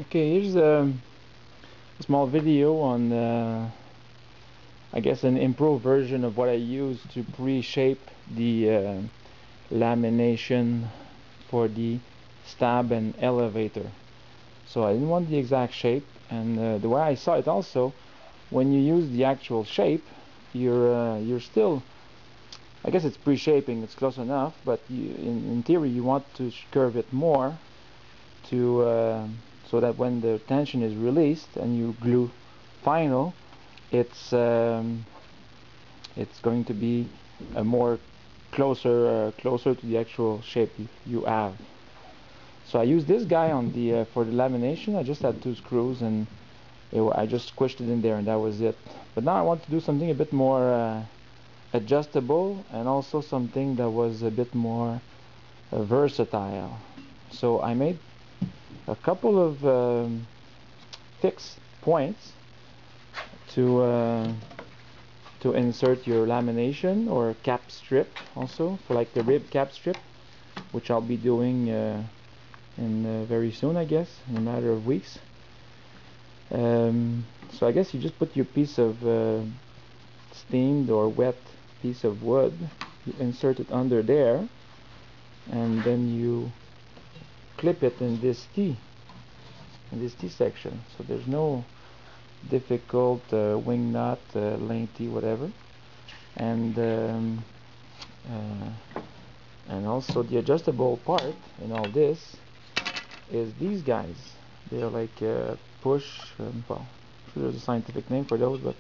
Okay, here's a small video on I guess an improved version of what I use to pre-shape the lamination for the stab and elevator. So I didn't want the exact shape, and the way I saw it also, when you use the actual shape, you're still, I guess it's pre-shaping, it's close enough, but in theory you want to curve it more to so that when the tension is released and you glue final, it's going to be a more closer to the actual shape you have. So I used this guy on the for the lamination. I just had 2 screws, and I just squished it in there, and that was it. But now I want to do something a bit more adjustable, and also something that was a bit more versatile. So I made a couple of fixed points to insert your lamination or cap strip, also for like the rib cap strip, which I'll be doing very soon, I guess, in a matter of weeks. So I guess you just put your piece of steamed or wet piece of wood, you insert it under there, and then you clip it in this T section. So there's no difficult wing nut, lengthy, whatever. And also the adjustable part in all this is these guys. They're like push, well, I'm sure there's a scientific name for those, but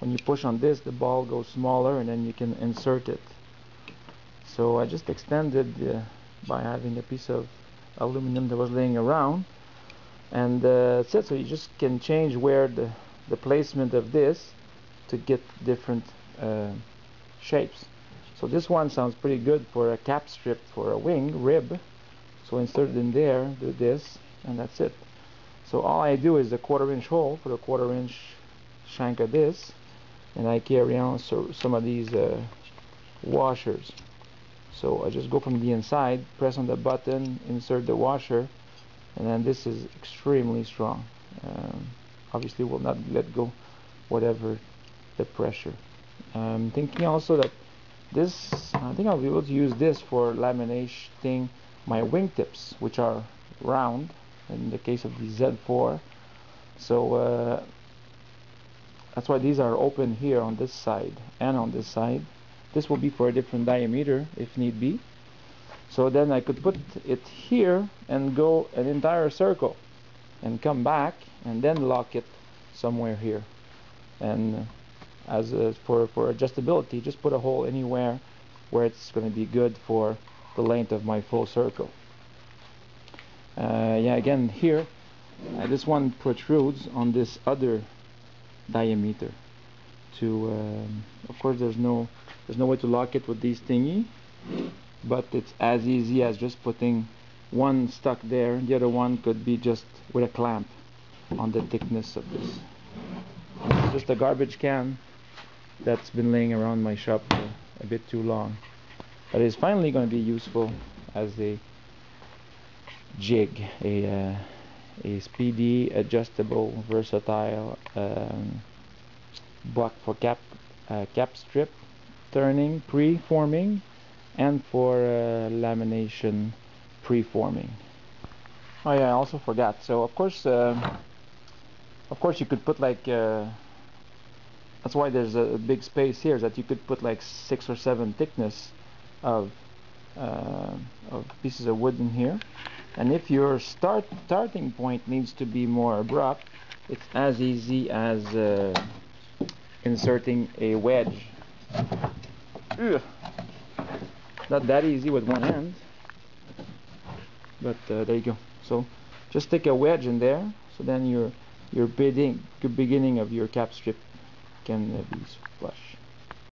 when you push on this, the ball goes smaller and then you can insert it. So I just extended by having a piece of aluminum that was laying around, and that's it. So you just can change where the placement of this to get different shapes. So this one sounds pretty good for a cap strip for a wing rib. So insert it in there, do this, and that's it. So all I do is a 1/4 inch hole for a 1/4 inch shank of this, and I carry on some of these washers. So I just go from the inside, press on the button, insert the washer, and then this is extremely strong. Obviously will not let go whatever the pressure. I'm thinking also that this, I think I'll be able to use this for laminating my wingtips, which are round in the case of the Z4. So that's why these are open here on this side and on this side. This will be for a different diameter if need be. So then I could put it here and go an entire circle and come back and then lock it somewhere here. And as for adjustability, just put a hole anywhere where it's going to be good for the length of my full circle. Yeah, again here, this one protrudes on this other diameter. Of course, there's no way to lock it with these thingy, but it's as easy as just putting one stuck there. The other one could be just with a clamp on the thickness of this. It's just a garbage can that's been laying around my shop for a bit too long, but it's finally going to be useful as a jig, a speedy, adjustable, versatile buck for cap strip turning, pre-forming, and for lamination pre-forming. Oh yeah, I also forgot. So of course you could put like that's why there's a big space here, is that you could put like 6 or 7 thickness of pieces of wood in here. And if your starting point needs to be more abrupt, it's as easy as inserting a wedge. Ugh. Not that easy with one hand, but there you go. So just stick a wedge in there, so then your beginning of your cap strip can be flush.